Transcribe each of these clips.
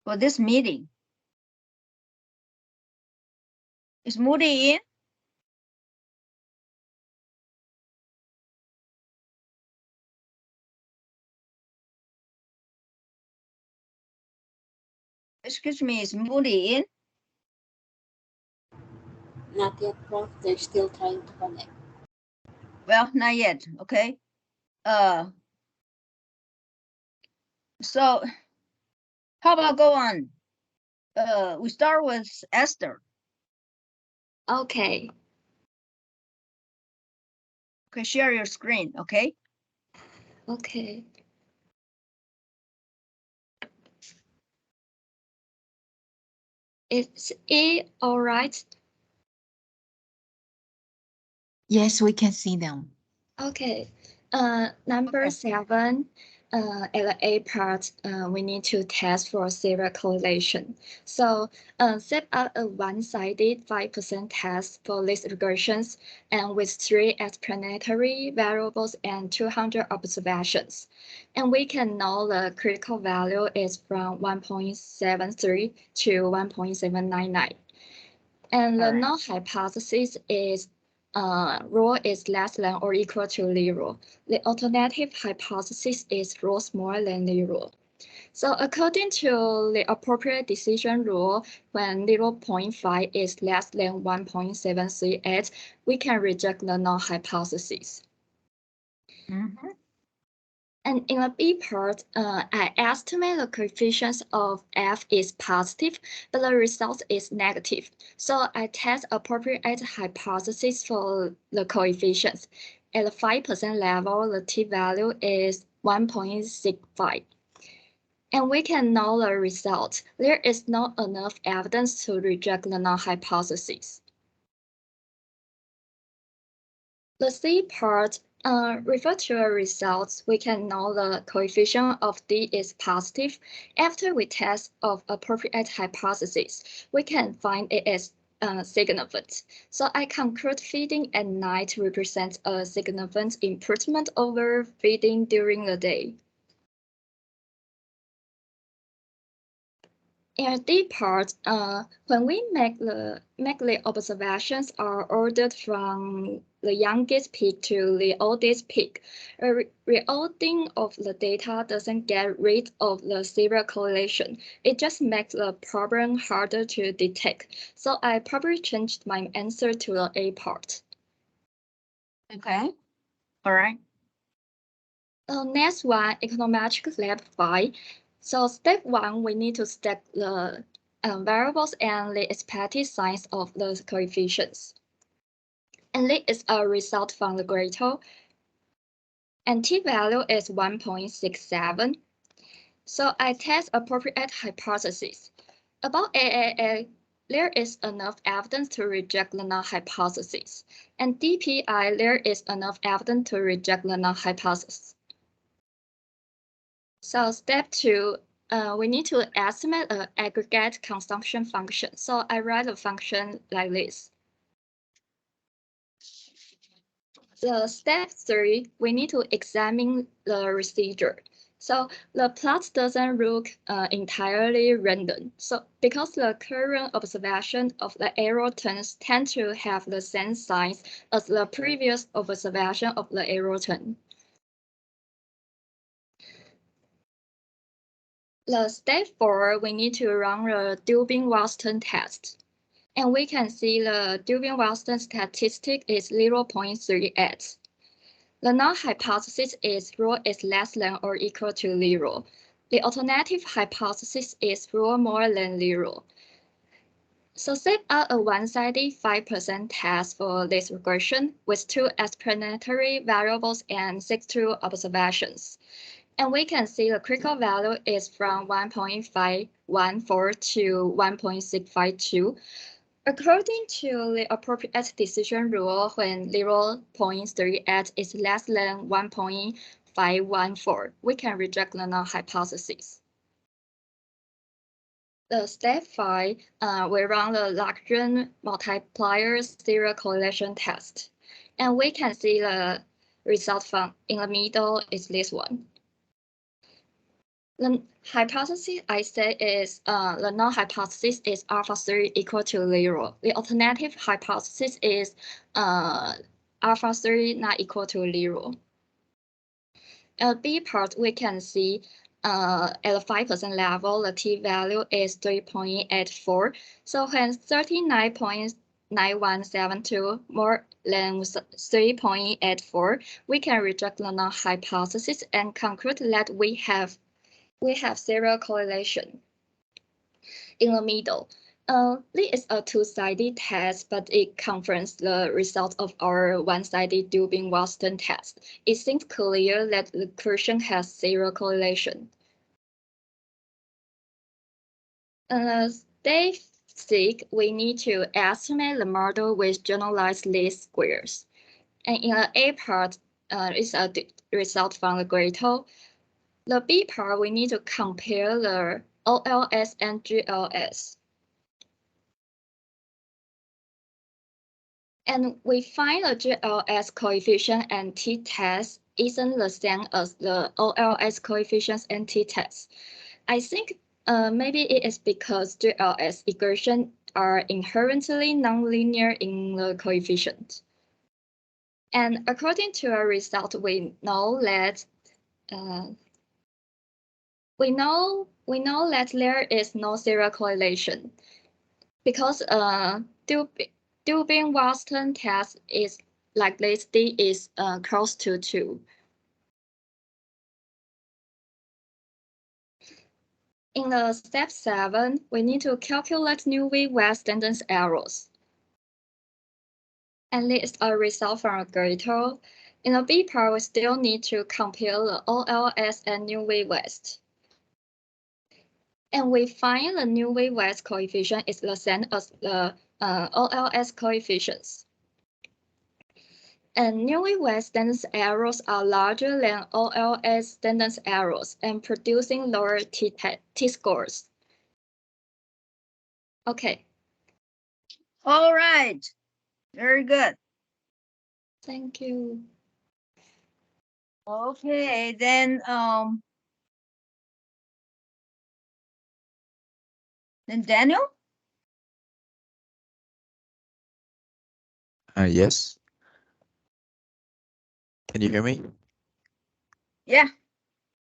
for this meeting. Is Moody in? Excuse me, is Moody in? Not yet, Prof. They're still trying to connect. Well, not yet. Okay. So how about go on? We start with Esther. Okay. Okay, share your screen. Okay. Okay. Is it all right? Yes, we can see them. Okay. Number Okay. 7. At the A part, we need to test for serial correlation. So set up a one-sided 5% test for list regressions and with 3 explanatory variables and 200 observations. And we can know the critical value is from 1.73 to 1.799. And the null hypothesis is rho is less than or equal to 0. The alternative hypothesis is rho smaller than 0. So according to the appropriate decision rule, when 0.5 is less than 1.738, we can reject the null hypothesis. Mm-hmm. And in the B part, I estimate the coefficient of F is positive, but the result is negative. So I test appropriate hypothesis for the coefficients. At the 5% level, the t-value is 1.65. And we can know the result. There is not enough evidence to reject the null hypothesis. The C part refer to the results. We can know the coefficient of D is positive. After we test of appropriate hypothesis, we can find it is significant. So I conclude feeding at night represents a significant improvement over feeding during the day. In the part, when we make the observations are ordered from the youngest peak to the oldest peak. Reorder of the data doesn't get rid of the serial correlation. It just makes the problem harder to detect. So I probably changed my answer to the A part. Okay. All right. Next one, Econometric Lab 5. So step 1, we need to stack the variables and the expected signs of the coefficients. And this is a result from the Gretel. And t-value is 1.67. So I test appropriate hypothesis. About AAA, there is enough evidence to reject the null hypothesis. And DPI, there is enough evidence to reject the null hypothesis. So step 2, we need to estimate an aggregate consumption function. So I write a function like this. The step 3, we need to examine the procedure. So the plot doesn't look entirely random. So because the current observation of the arrow turns tend to have the same signs as the previous observation of the arrow turn. The step 4, we need to run the Dubin-Watson test. And we can see the Dubin-Watson statistic is 0.38. The null hypothesis is rho is less than or equal to 0. The alternative hypothesis is rho more than 0. So set up a one-sided 5% test for this regression with 2 explanatory variables and 62 observations. And we can see the critical value is from 1.514 to 1.652. According to the appropriate decision rule, when 0.38 is less than 1.514, we can reject the null hypothesis. The step 5, we run the Lagrange multiplier serial correlation test. And we can see the result from in the middle is this one. The hypothesis I say is the null hypothesis is alpha 3 equal to 0. The alternative hypothesis is alpha 3 not equal to 0. B part, we can see at the 5% level, the t-value is 3.84. So when 39.9172 more than 3.84, we can reject the null hypothesis and conclude that we have zero correlation in the middle. This is a two-sided test, but it confirms the result of our one-sided Dubin-Watson test. It seems clear that the question has zero correlation. Step 6, we need to estimate the model with generalized least squares. And in the A part, is a result from the Gretel. The B part, we need to compare the OLS and GLS. And we find the GLS coefficient and t-test isn't the same as the OLS coefficients and t-test. I think maybe it is because GLS equations are inherently nonlinear in the coefficient. And according to our result, we know that there is no zero correlation because Dubin-Watson test is like this. D is close to 2. In the step 7, we need to calculate new V-West standard errors. And this is a result from Gretel. In the B part, we still need to compare the OLS and new V-West. And we find the new V-West coefficient is the same as the OLS coefficients. And new V-West standard errors are larger than OLS standard errors and producing lower t-scores. Okay. All right. Very good. Thank you. Okay, then Daniel? Yes. Can you hear me? Yeah.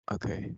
Okay.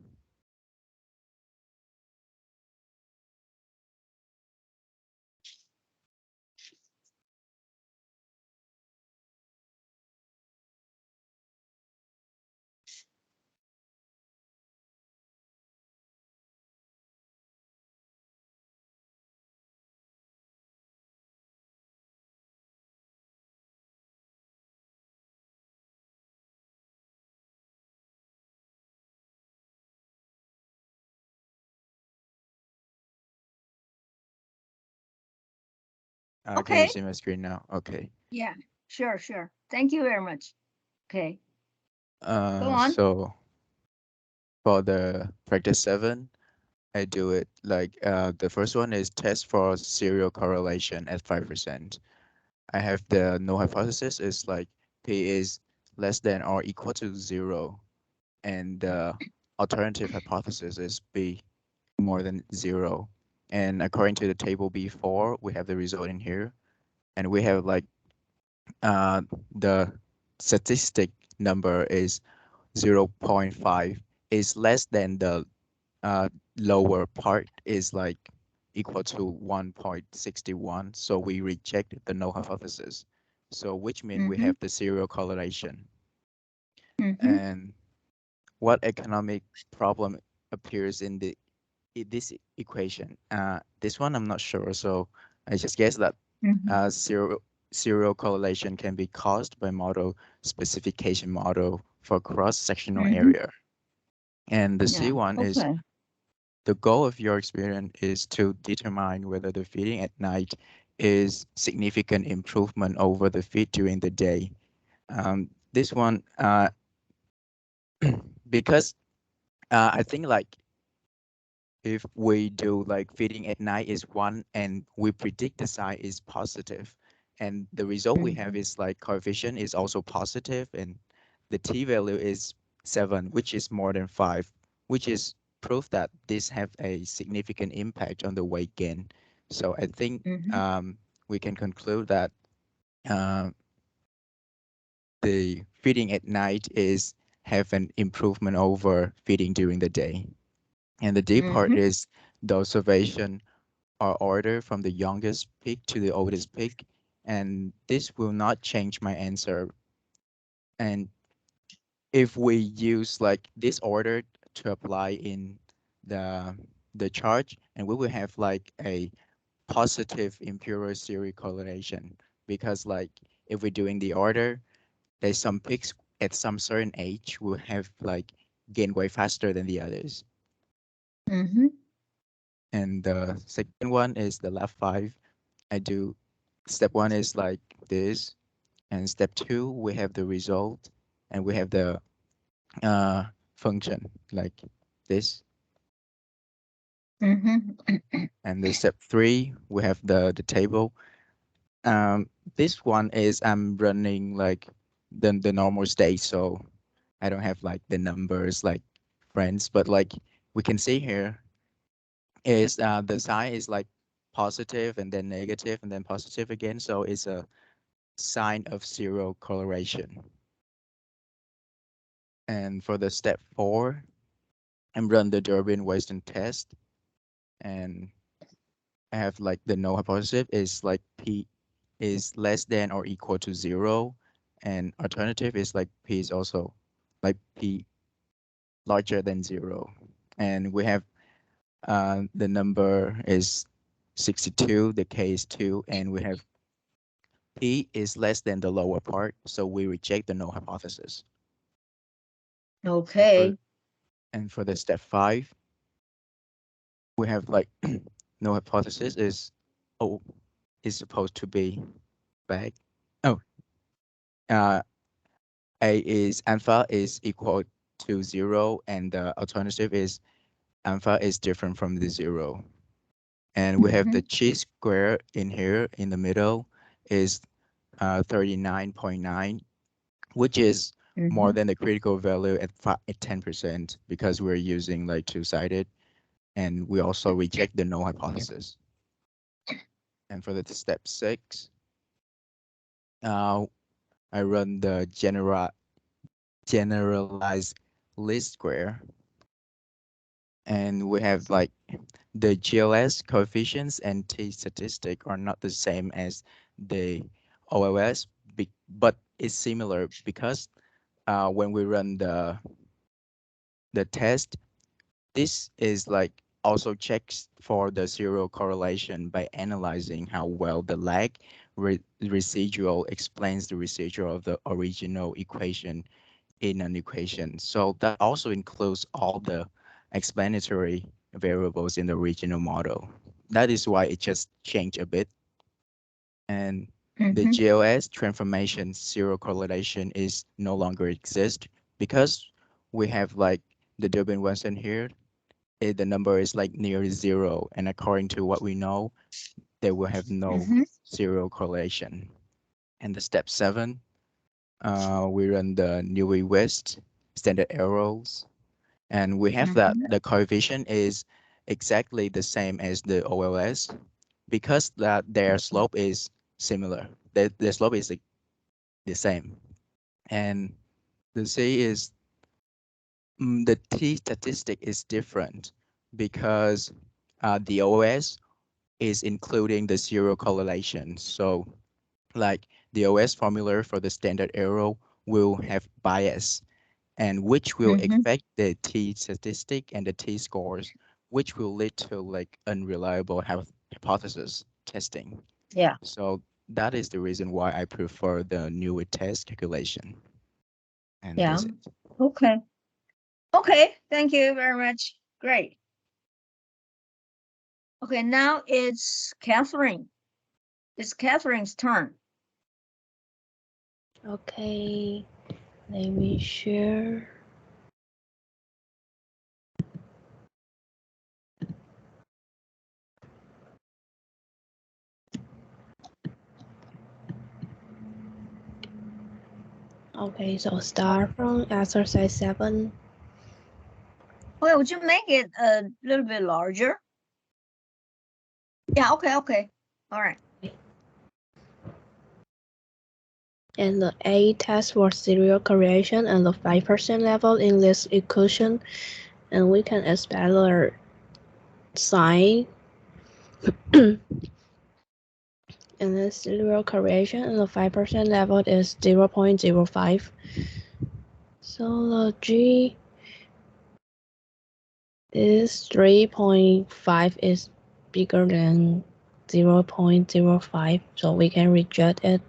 Can Okay. you see my screen now? Okay. Yeah, sure. Thank you very much. Okay. Go on. So for the practice 7, I do it like the first one is test for serial correlation at 5%. I have the null hypothesis is like P is less than or equal to 0, and the alternative hypothesis is B more than 0. And according to the table B4, we have the result in here, and we have like the statistic number is 0.5 is less than the lower part is like equal to 1.61. So we reject the null hypothesis. So which means we have the serial correlation. And what economic problem appears in this equation? This one I'm not sure. So I just guess that serial correlation can be caused by model specification model for cross-sectional area. And the C1 is the goal of your experiment is to determine whether the feeding at night is significant improvement over the feed during the day. This one, because I think like if we do like feeding at night is 1 and we predict the size is positive, and the result we have is like coefficient is also positive, and the t-value is 7, which is more than 5, which is prove that this have a significant impact on the weight gain. So I think we can conclude that the feeding at night is have an improvement over feeding during the day. And the D part is the observation are order from the youngest peak to the oldest peak, and this will not change my answer. And if we use like this order to apply in the chart, and we will have like a positive imperial series correlation, because like if we're doing the order, there's some peaks at some certain age will have like gain way faster than the others. And the second one is the left 5. I do step 1 is like this, and step 2 we have the result, and we have the function like this. And the step 3 we have the table. This one is I'm running like the normal state, so I don't have like the numbers like friends, but like we can see here is the sign is like positive and then negative and then positive again, so it's a sign of zero correlation. And for the step 4, I'm run the Durbin-Weiston test, and I have like the null hypothesis is like P is less than or equal to 0, and alternative is like P is also like P larger than 0. And we have the number is 62, the K is 2, and we have P is less than the lower part, so we reject the null hypothesis. Okay. And for the step 5, we have like null hypothesis is O is supposed to be back. Oh, A is alpha is equal to 0, and the alternative is alpha is different from the 0. And we have the chi square in here in the middle is 39.9, which is more than the critical value at 10%, because we're using like two-sided, and we also reject the null hypothesis. And for the step 6, I run the generalized least square, and we have like the GLS coefficients and T statistic are not the same as the OLS, but it's similar because when we run the test, this is like also checks for the zero correlation by analyzing how well the lag residual explains the residual of the original equation in an equation. So that also includes all the explanatory variables in the original model. That is why it just changed a bit. And the GLS transformation zero correlation is no longer exist because we have like the Durbin-Weiston here. The number is like near 0, and according to what we know, they will have no zero correlation. And the step 7, we run the Newey West standard errors, and we have that the coefficient is exactly the same as the OLS because that their slope is similar. The slope is the same, and the C is the T statistic is different because the OS is including the zero correlation. So like the OS formula for the standard error will have bias, and which will affect the T statistic and the T scores, which will lead to like unreliable hypothesis testing. Yeah. So that is the reason why I prefer the newer test calculation. And Yeah. that's it. Okay. Okay. Thank you very much. Great. Okay. Now it's Catherine. It's Catherine's turn. Okay, let me share. Okay, so start from exercise 7. Okay, would you make it a little bit larger? Yeah, okay. All right. And the A test for serial correlation and the 5% level in this equation. And we can expect the sign and the serial correlation and the 5% level is 0.05. So the G is 3.5 is bigger than 0.05, so we can reject it.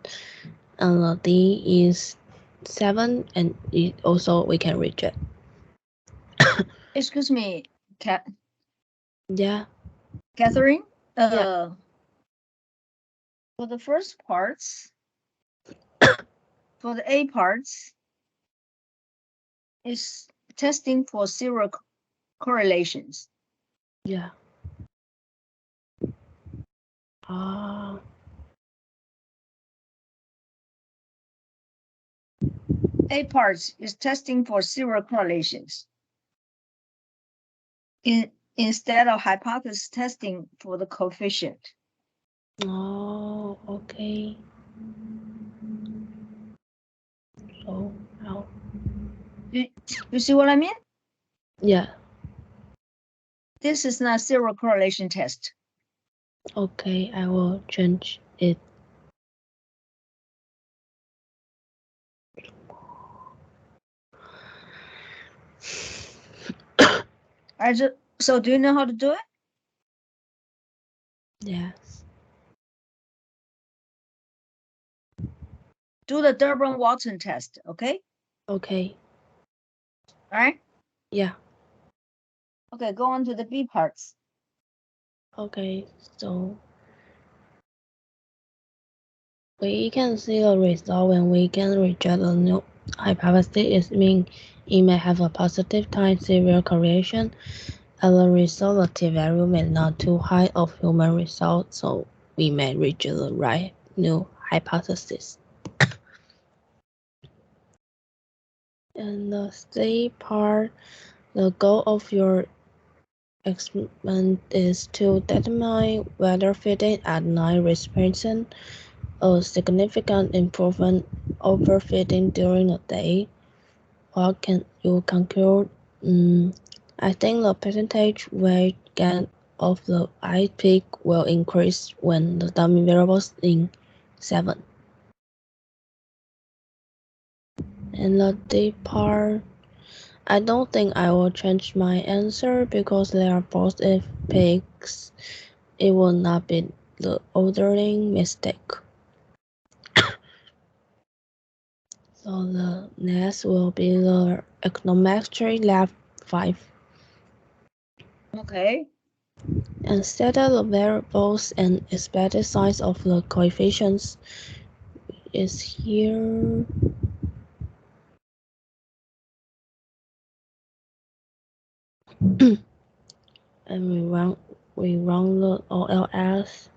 And the D is 7, and it also we can reject. Excuse me, Yeah. Catherine. Yeah. For the first parts, for the A parts, is testing for serial correlations. Yeah. A parts is testing for serial correlations. Instead of hypothesis testing for the coefficient. Oh, okay. So how? You see what I mean? Yeah. This is not serial correlation test. Okay, I will change it. So do you know how to do it? Yes. Do the Durbin-Walton test, okay? Okay. All right? Yeah. Okay, go on to the B parts. Okay, so we can see the result when we can reject a new hypothesis. It means it may have a positive time serial correlation. As a result, the t-value may not too high of human result, so we may reject the right new hypothesis. And the C part, the goal of your experiment is to determine whether fitting at 9 represents a significant improvement over fitting during the day. What can you conclude? I think the percentage weight gain of the eye peak will increase when the dummy variables in 7. And the D part, I don't think I will change my answer because they are both if peaks. It will not be the ordering mistake. So the next will be the Econometric Lab 5. Okay. And set the variables and expected size of the coefficients is here. And we run the OLS.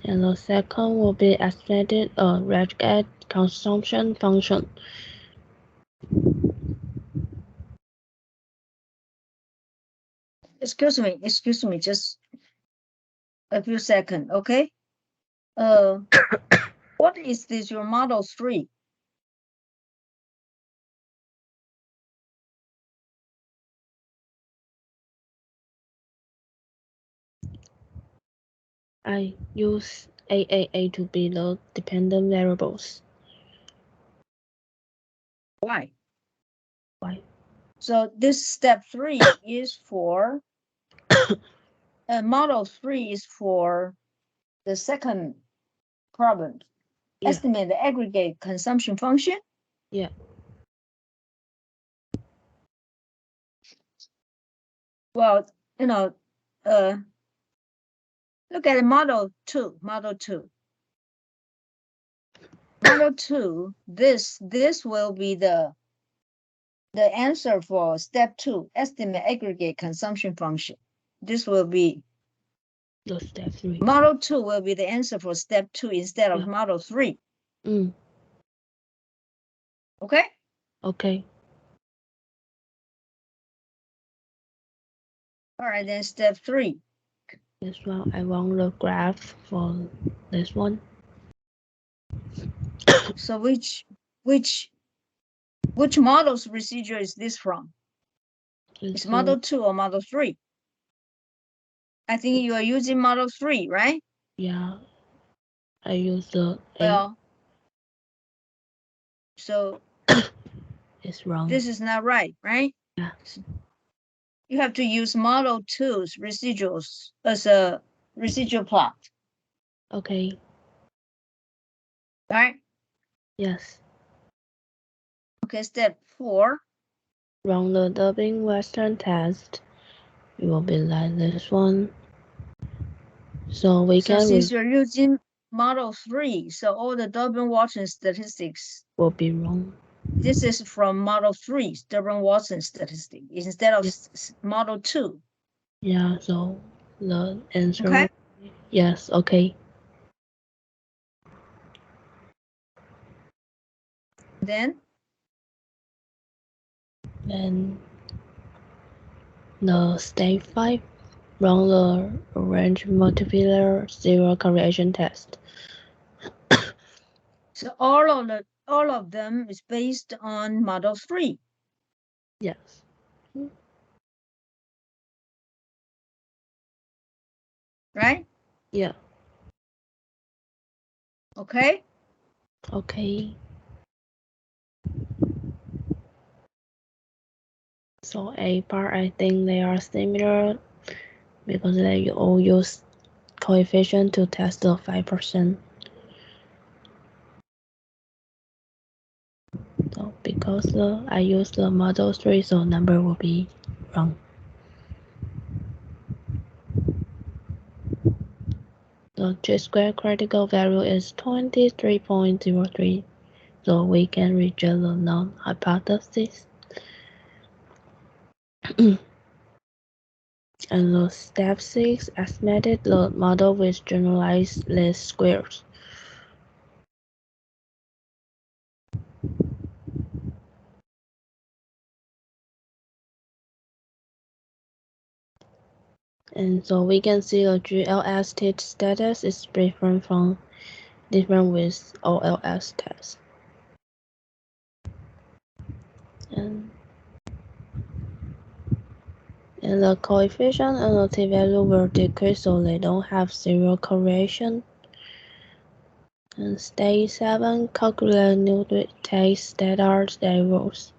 And the second will be estimated a rate consumption function. Excuse me, just a few seconds, okay? What is this, your model 3? I use AAA to be the dependent variables. Why? Why? So this step 3 is for, model 3 is for the second problem. Yeah. Estimate the aggregate consumption function. Yeah. Well, look at model 2, model 2. Model 2, this will be the answer for step 2, estimate aggregate consumption function. This will be The step 3. model 2 will be the answer for step 2 instead of Yeah. model 3. Okay. Okay. All right, then step 3. This one, I want the graph for this one. So which model's residual is this from? It's model 2 or model 3? I think you are using model 3, right? Yeah, I use the Well, so it's wrong. this is not right, right? Yeah. You have to use model 2's residuals as a residual plot, Okay. right? Yes. Okay, step 4. Run the dubbing Western test. It will be like this one. So we So can since you're using model 3, so all the Durbin-Watson statistics, will be wrong. this is from model 3, Durbin-Watson statistic, instead of model 2. Yeah, so the answer. Okay. Yes, okay. Then The state 5 run the range multiplier zero correlation test. so all of them is based on model 3. Yes. Right? Yeah. Okay. Okay. So A part, I think they are similar because they all use coefficient to test the 5%. So because I use the model 3, so number will be wrong. The G-square critical value is 23.03, so we can reject the null hypothesis. And the step 6 estimated the model with generalized least squares. And so we can see the GLS test status is different with OLS test. And the coefficient and the t-value will decrease, so they don't have zero correlation. And stage 7 calculate new test standard errors.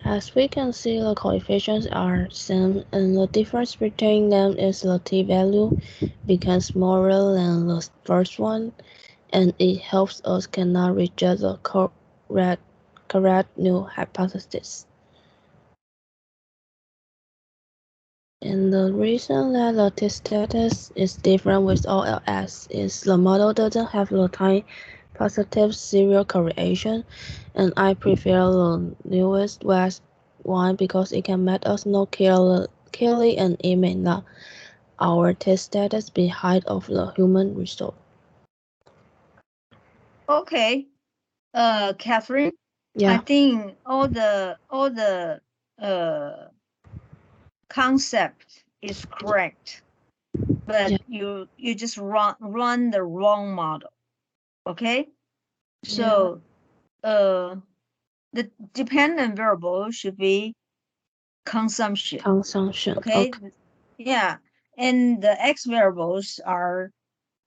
As we can see, the coefficients are same, and the difference between them is the t-value becomes smaller than the first one, and it helps us cannot reject the correct null hypothesis. And the reason that the test status is different with OLS is the model doesn't have the time positive zero correlation, and I prefer the newest one because it can make us know clearly and it may not our test status be height of the human result. Okay. Catherine, I Yeah, think all the concept is correct, but yeah, you just run the wrong model. Okay. So the dependent variable should be consumption. consumption. Okay. Yeah. And the X variables are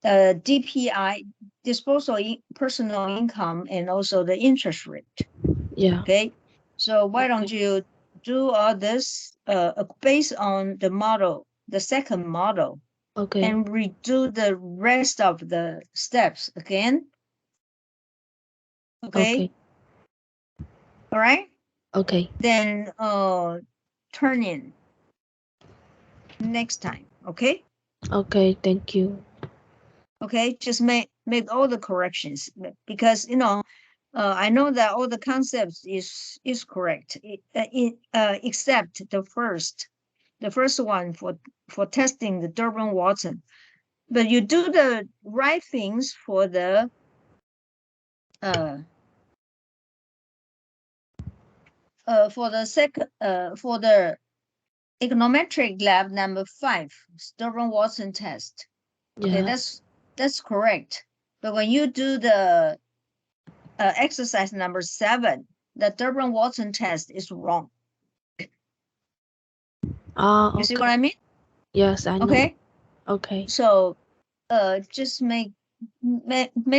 DPI, personal income, and also the interest rate. Yeah. Okay. So why don't you do all this based on the model, the second model, Okay. and redo the rest of the steps again. Okay. All right. Okay. Then turn in next time. Okay. Okay. Thank you. Okay. Just make all the corrections because I know that all the concepts is correct, except the first one for testing the Durbin-Watson. but you do the right things for the for the econometric lab number 5, Stern-Watson test. Okay, that's correct. But when you do the exercise number 7, the Stern-Watson test is wrong. Okay. You see what I mean? Yes, I know. Okay. Okay. So just make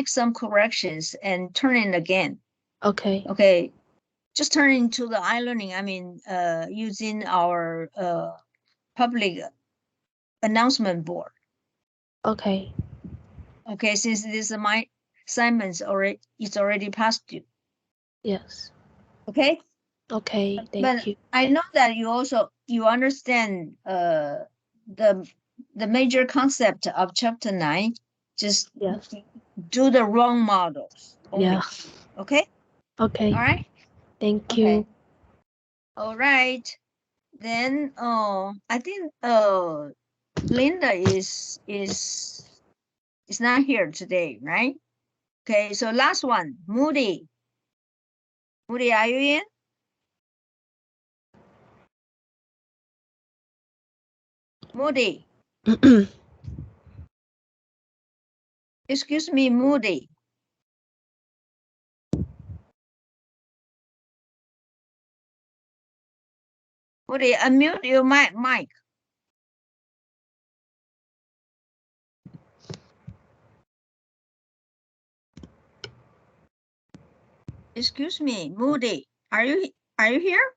some corrections and turn it again. Okay. Okay. Just turn into the iLearning. I mean, using our public announcement board. Okay. Okay, since this is my assignments already, it's already past due. Yes. Okay. Okay. Thank you. I know that you understand the major concept of chapter 9. Just Yes. do the wrong models only. Yeah. Okay. Okay. All right. Thank Okay. you. All right. Then I think Linda is not here today, right? Okay, so last one, Moody. Moody, are you in? Moody. Excuse me, Moody. Moody, unmute your mic. Excuse me, Moody. Are you here?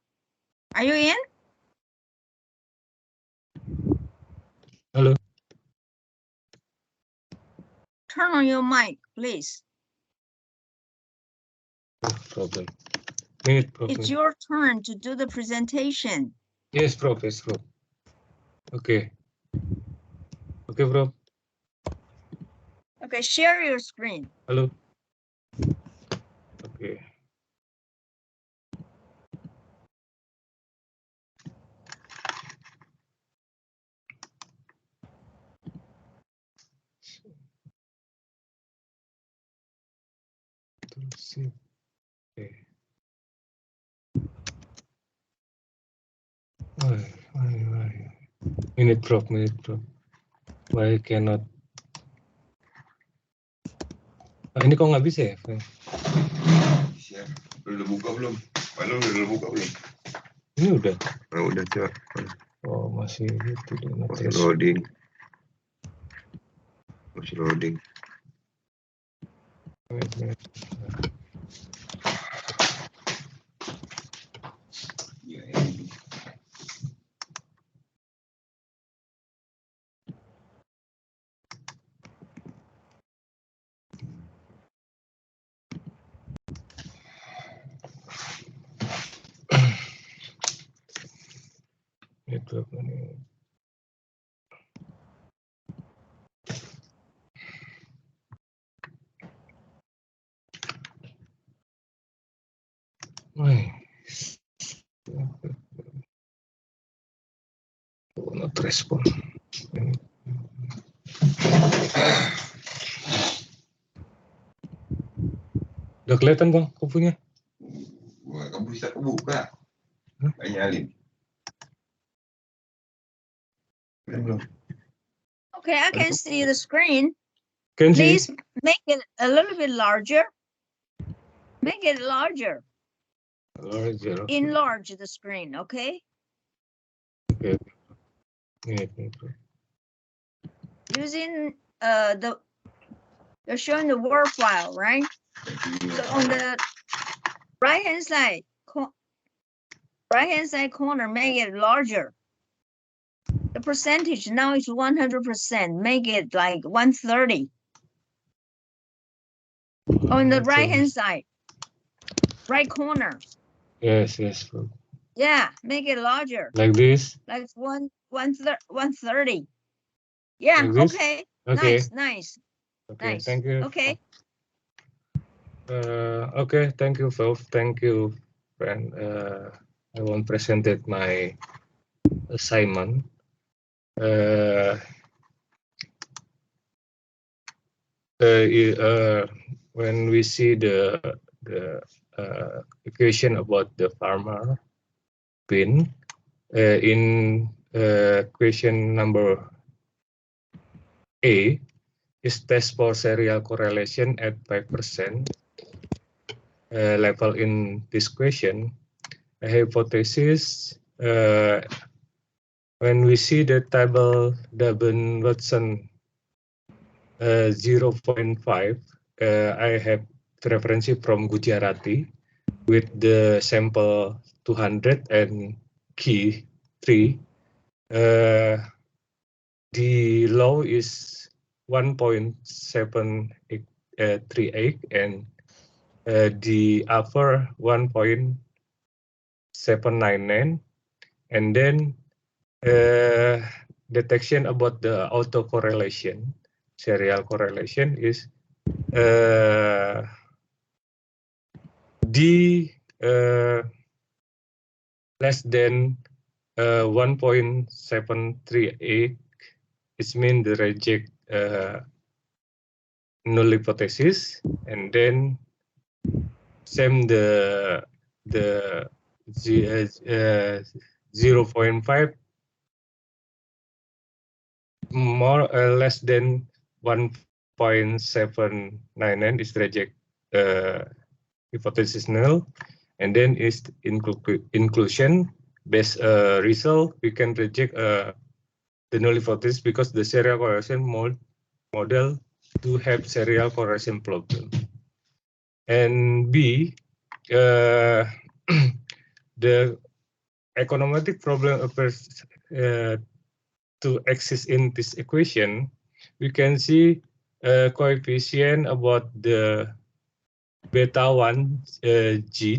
Are you in? Hello. Turn on your mic, please. No problem. Minute problem. It's your turn to do the presentation. Yes, Prof. Yes, Prof. Okay. Okay, Prof. Okay, share your screen. Hello. Okay. Okay. Why? Minute, Prof. Why cannot? Ini kok nggak bisa ya? Siap. Udah buka belum? Malu udah buka belum? Ini udah. Oh, udah coba. Oh, masih gitu. Masih loading. Masih loading. Network ini. Not respond. Udah kelihatan Bang kupunya? Kamu bisa kebuka. Nggak nyalin. Belum. Okay, I can see the screen. Can Please see? make it a little bit larger. Make it larger. Larger. Enlarge the screen, okay? Okay. Using you're showing the Word file, right? So on the right hand side corner, make it larger. The percentage now is 100%. Make it like 130. On the right hand side, right corner. Yes. Yeah, make it larger. Like this? Like 130. Yeah, Like this? okay. Okay. Nice. Okay, Nice. thank you. Okay. Okay, thank you, Prof. Thank you, friend. I won't present my assignment. when we see the equation about the farmer bin in question number A is test for serial correlation at 5% level in this question. A hypothesis when we see the table Watson 0.5, I have reference from Gujarati with the sample 200 and key 3. The low is 1.738 and the upper 1.799, and then detection about the autocorrelation, serial correlation is D less than 1.738. It means the reject null hypothesis, and then same the 0.5 more or less than 1.799 is reject hypothesis null, and then is inclusion based result we can reject the null hypothesis because the serial correlation model do have serial correlation problem. And B, the econometric problem appears to exist in this equation. We can see coefficient about the beta 1 G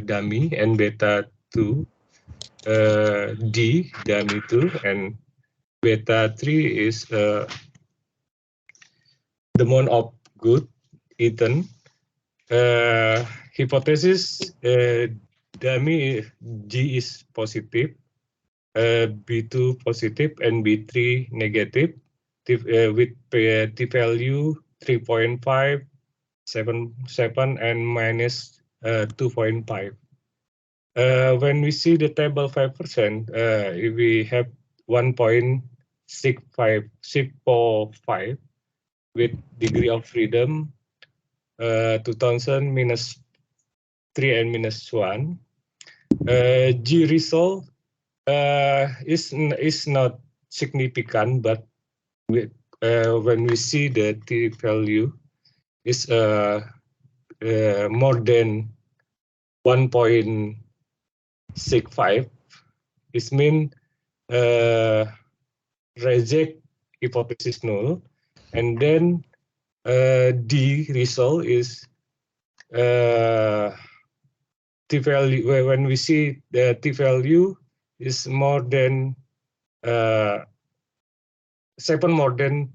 dummy and beta 2 D dummy 2, and beta 3 is the amount of good eaten. Hypothesis dummy G is positive, B2 positive and B3 negative, with t-value 3.5, 7, and minus 2.5. When we see the table 5%, we have 1.645 with degree of freedom 2000 minus 3 and minus 1. G result is not significant, but when we see the t value is more than 1.65, it means reject hypothesis null, and then D result is t value. When we see the t value is more than 7 more than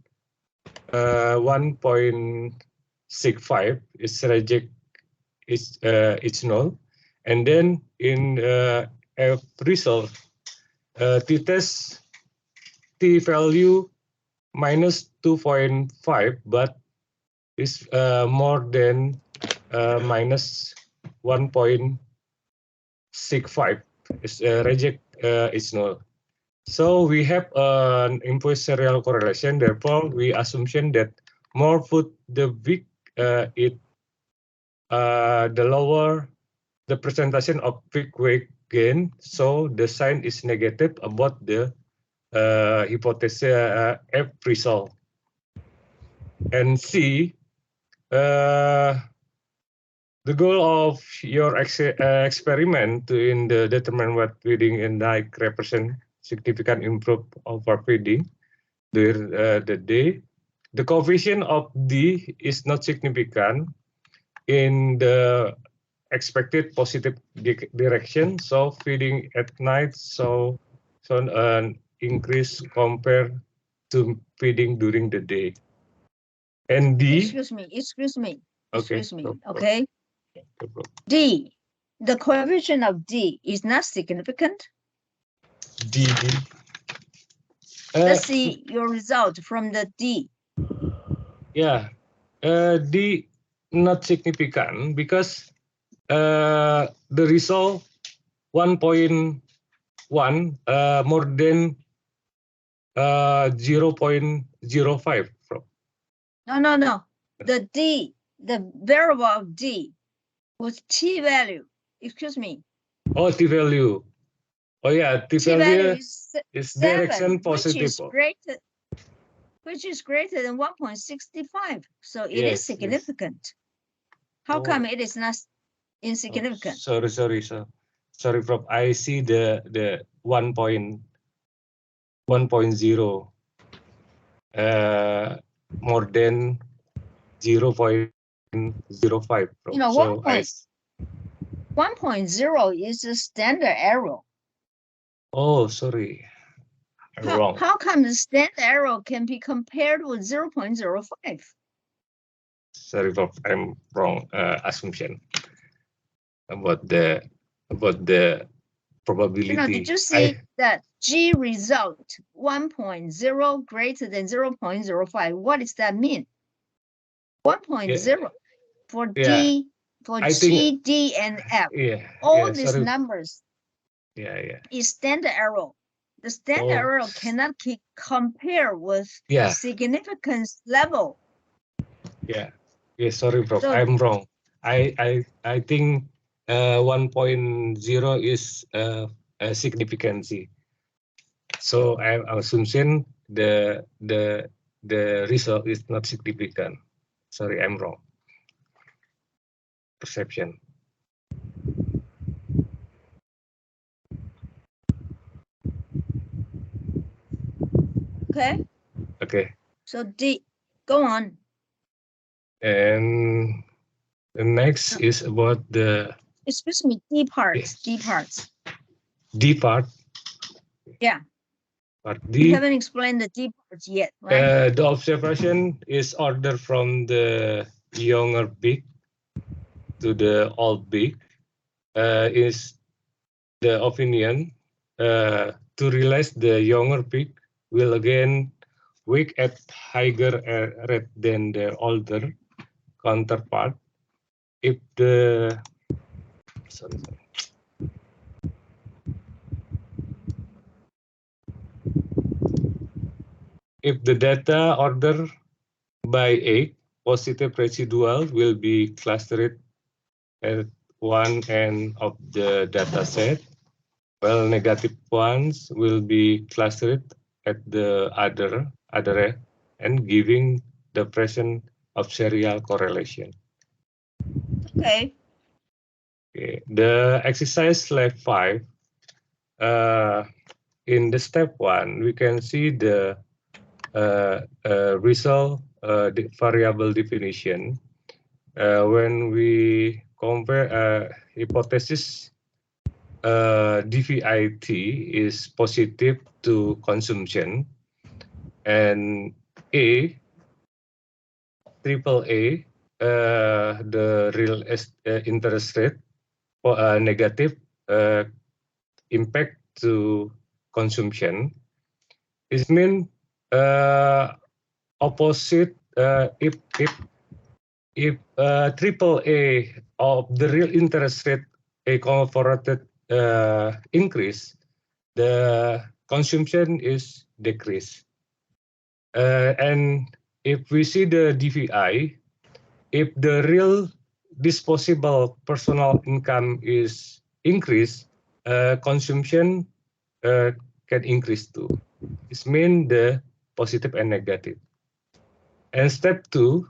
1.65, is reject, it's null, and then in F result t-test t value minus 2.5, but is more than minus 1.65, is reject, it's null. So we have an imposed serial correlation. Therefore, we assumption that more food the weak eat, the lower the presentation of weak weight gain. So the sign is negative about the hypothesis F result. And C, the goal of your experiment to in the determine what feeding and diet represent significant improve over feeding during the day. The coefficient of D is not significant in the expected positive direction. So feeding at night so an increase compared to feeding during the day. And D. Excuse me. Okay. Okay. D. The coefficient of D is not significant. D. Let's see your result from the D. Yeah, D not significant because the result 1.1 more than 0.05 from. No. The D, the variable of D was T value. Excuse me. Oh, T value. Oh yeah, T T value value is is 7, direction positive. which is greater than 1.65. So it Yes, is significant. How Oh. come it is not insignificant? Sorry, Prof. I see the 1.0 more than 0.05. Prof. You know, So 1.0 is a standard error. Oh, sorry, I'm wrong. How come the standard error can be compared with 0.05? Sorry, Prof. I'm wrong assumption about the probability. You know, did you see that G result 1.0 greater than 0.05? What does that mean? 1.0 for D, for G, D, and F. All these numbers is standard error. The standard error cannot compare with significance level. Yeah, sorry, Prof. So, I'm wrong. I think 1.0 is a significancy. So I'm assuming the result is not significant. Sorry, I'm wrong. Perception. okay. Okay. So D, go on. And the next is about the Excuse me, D parts. D parts. D part. Yeah. Part You D. haven't explained the D parts yet, right? The observation is ordered from the younger peak to the old peak. Is the opinion to realize the younger peak will again wake at higher rate than the older counterpart if the if the data order by age, positive residual will be clustered at one end of the data set, while negative ones will be clustered at the other end, and giving the presence of serial correlation. Okay. Okay. The exercise lab 5, in the step 1, we can see the result, the variable definition. When we compare hypothesis DVIT is positive to consumption, and triple A, the real interest rate negative impact to consumption. It means opposite if triple A of the real interest rate a converted increase, the consumption is decreased. And if we see the DVI, if the real disposable personal income is increased, consumption can increase too. This means the positive and negative. And step 2,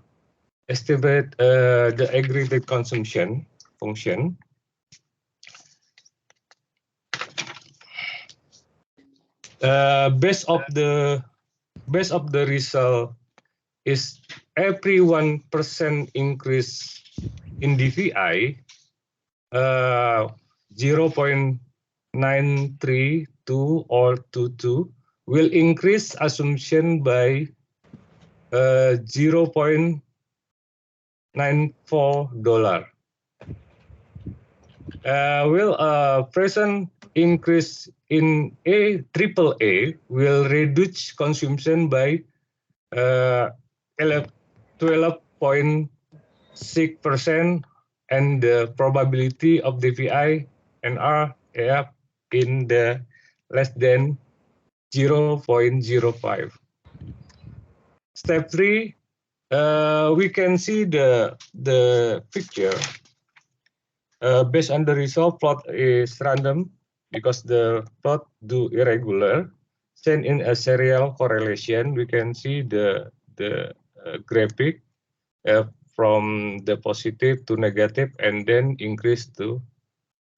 estimate the aggregate consumption function. Base of the result is every 1% increase in DVI, 0.932 or 22 will increase assumption by $0.94. Will present increase in triple A will reduce consumption by 12.6%, and the probability of DVI and RAF in the less than 0.05. Step 3, we can see the picture. Based on the result, plot is random because the plot do irregular. Send in a serial correlation, we can see the graphic from the positive to negative and then increase to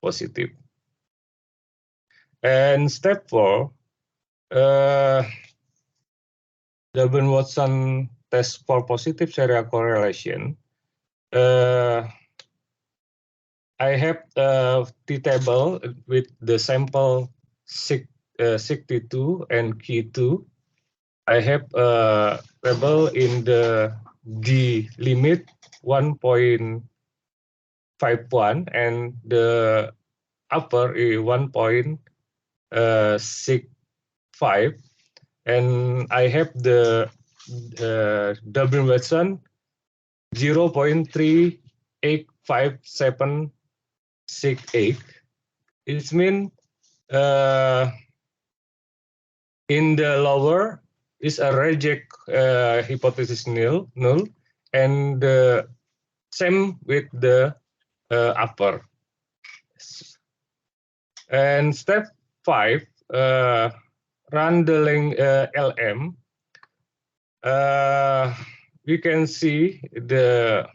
positive. And step 4, Durbin-Watson test for positive serial correlation. I have the table with the sample 62 and Q2. I have a table in the D limit 1.51 and the upper is 1.65, and I have the Durbin-Watson 0.385768. It means in the lower is a reject hypothesis null, and the same with the upper. And step 5, run the LM. We can see the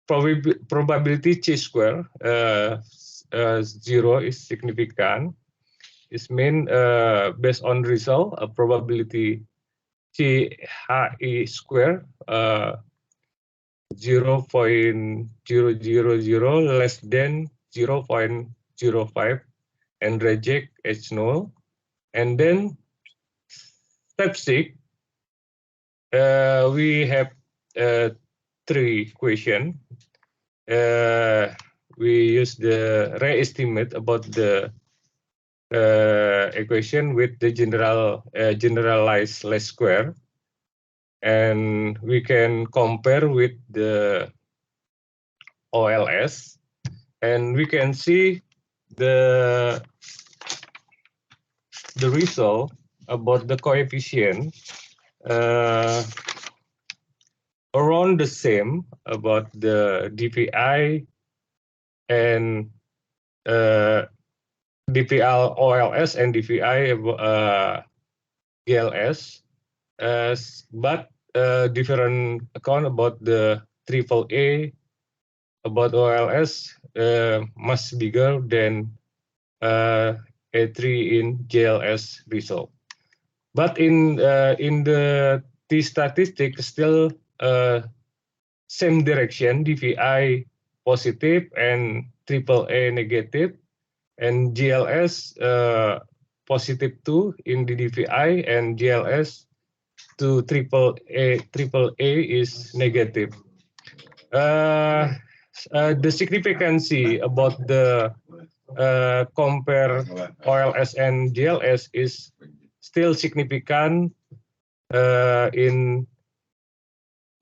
probability chi-square 0 is significant. It means based on result, a probability chi square 0.000 less than 0.05 and reject H null. And then step 6, we have 3 questions. We use the re-estimate about the equation with the generalized least square, and we can compare with the OLS, and we can see the result about the coefficient around the same about the DPI and DPL OLS and DPI GLS, but different account about the AAA about OLS much bigger than A3 in GLS result. But in the T statistic still same direction, DVI positive and AAA negative, and GLS positive 2 in the DVI, and GLS to AAA is negative. The significance about the compare OLS and GLS is still significant in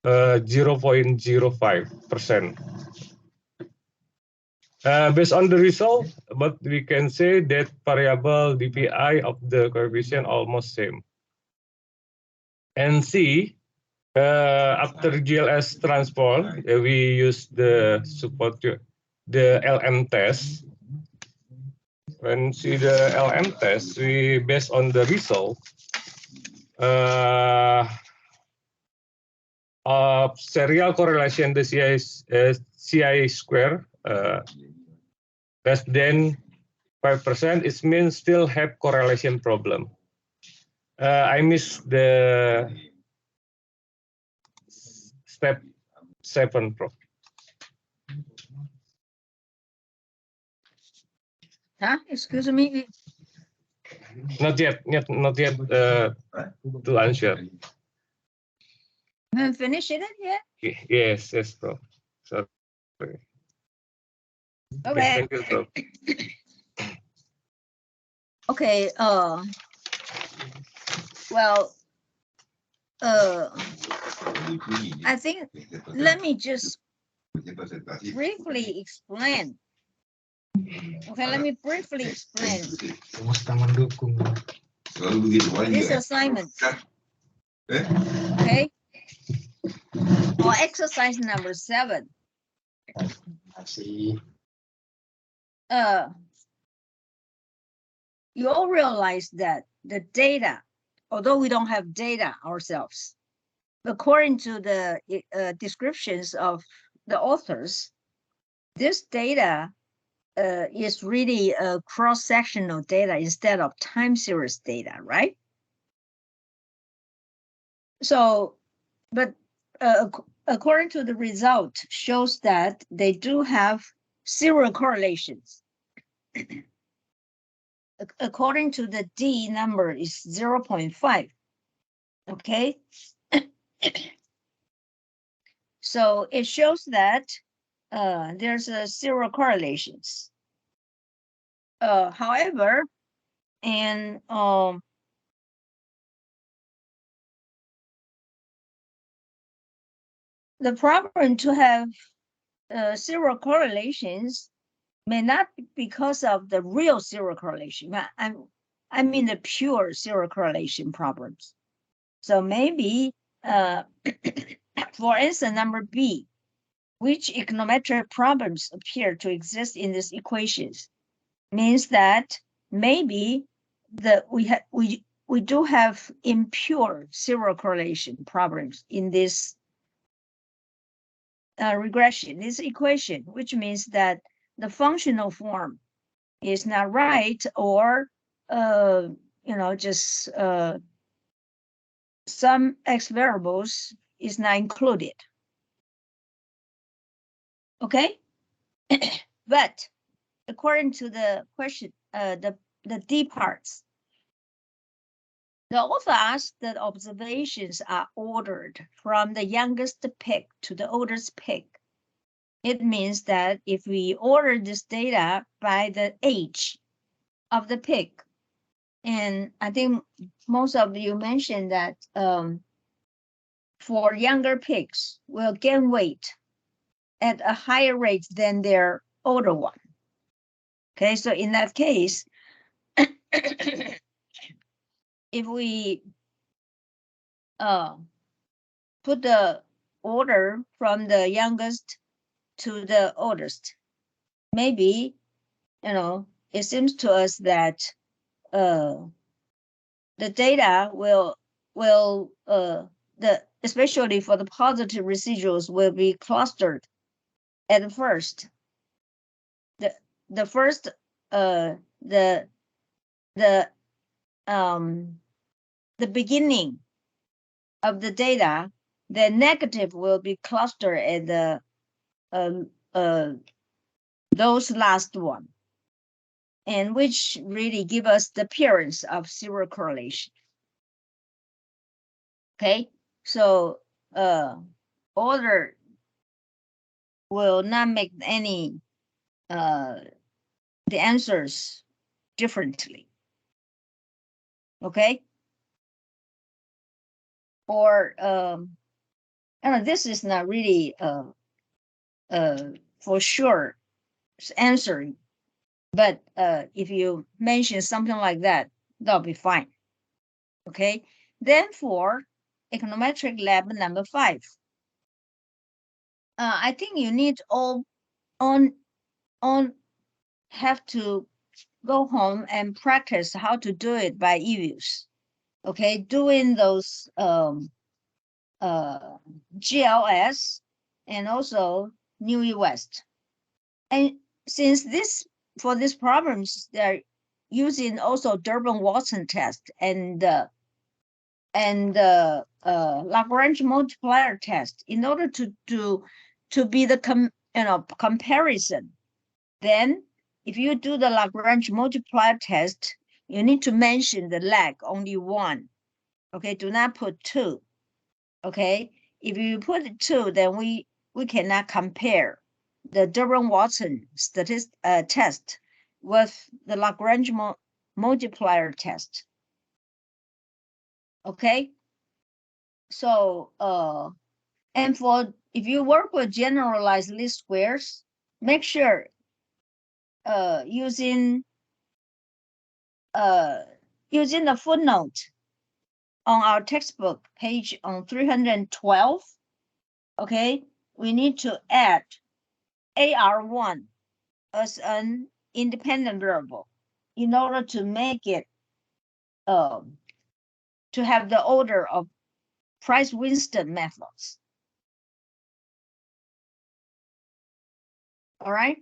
0.05%. Based on the result, but we can say that variable DPI of the coefficient almost same. And C, after GLS transform, we use the support the LM test. When see the LM test, we based on the result of serial correlation, the CI square less than 5%. It means still have correlation problem. I missed the step 7, Prof. Huh? Excuse me. Not yet to answer. You haven't finished it yet? Yes, Prof. Sorry. Okay. Thank you, Prof. Okay. Well, I think, let me just briefly explain. Okay, let me briefly explain Semesta mendukung. Selalu begitu this aja. assignment. Okay. For exercise number 7. Masih You all realize that the data, although we don't have data ourselves, according to the descriptions of the authors, this data is really a cross-sectional data instead of time series data, right? So, but according to the result, shows that they do have serial correlations. According to the D number is 0.5. Okay. So it shows that there's a serial correlations. However, and the problem to have serial correlations may not be because of the real serial correlation. I mean the pure serial correlation problems. So maybe, for instance, number B, which econometric problems appear to exist in these equations, means that maybe we do have impure serial correlation problems in this regression, this equation, which means that the functional form is not right, or just some x variables is not included. Okay. But according to the question, the D parts, the author asked that observations are ordered from the youngest peak to the oldest peak. It means that if we order this data by the age of the peak, and I think most of you mentioned that for younger pigs will gain weight at a higher rate than their older one. Okay, so in that case, if we put the order from the youngest to the oldest, maybe, it seems to us that the data especially for the positive residuals, will be clustered at first. The first the beginning of the data, the negative will be clustered at the those last one, and which really give us the appearance of serial correlation. Okay, so order will not make any the answers differently. Okay, or this is not really for sure answering, but if you mention something like that, that'll be fine. Okay, then for econometric lab number 5, I think you need all have to go home and practice how to do it by e-views. Okay, doing those GLS and also New West. And since for these problems, they're using also Durbin-Watson test and Lagrange multiplier test in order to be the comparison. Then if you do the Lagrange multiplier test, you need to mention the lag only 1. Okay, do not put 2. Okay, if you put 2, then we cannot compare the Durbin-Watson test with the Lagrange multiplier test. Okay, so And for if you work with generalized least squares, make sure using the footnote on our textbook page on 312. Okay, we need to add AR1 as an independent variable in order to make it to have the order of Price-Winston methods. All right,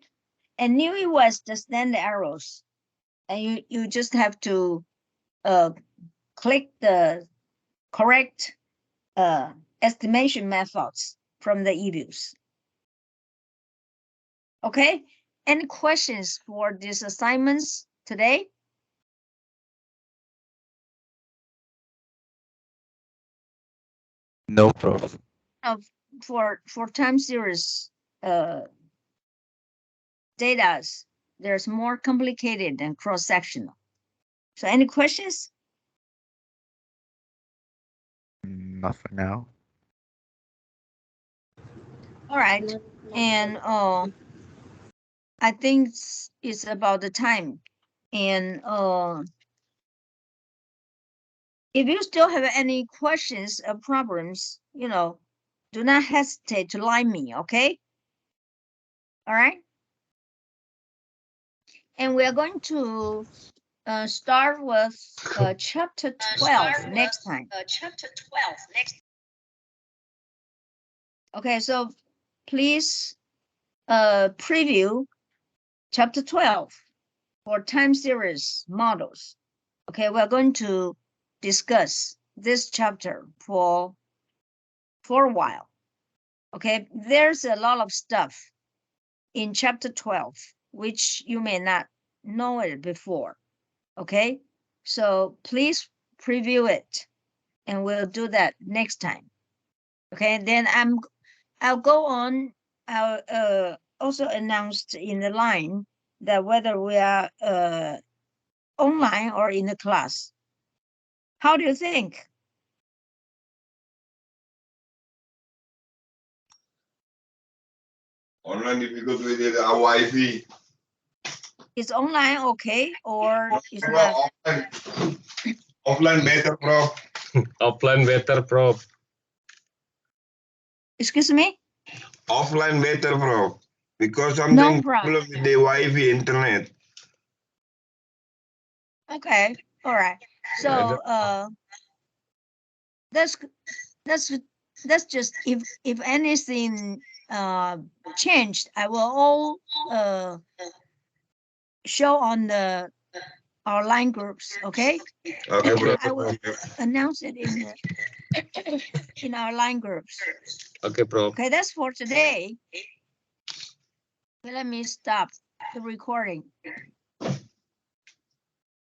and Newey was the standard arrows, and you just have to click the correct estimation methods from the EViews. Okay, any questions for these assignments today? No, Prof. For time series data, there's more complicated than cross-sectional. So any questions? Not for now. All right, Not and I think it's about the time. And if you still have any questions or problems, do not hesitate to line me, okay? All right. And we are going to start with chapter 12 next time. Okay, so please preview chapter 12 for time series models. Okay, we're going to discuss this chapter for a while. Okay, there's a lot of stuff in chapter 12 which you may not know it before. Okay, so please preview it, and we'll do that next time. Okay, then I'll go on. I'll also announced in the line that whether we are online or in the class. How do you think? Online difficult with the Wi-Fi. Is online okay or is not? Offline. Offline better, Prof. Offline better, Prof. Excuse me? Offline better, Prof. Because No something problem. problem with the Wi-Fi internet. Okay, all right. So that's just if anything changed, I will all show on our line groups. Okay. Okay, Prof. I will announce it in the in our line groups. Okay, Prof. Okay, that's for today. Okay, let me stop the recording.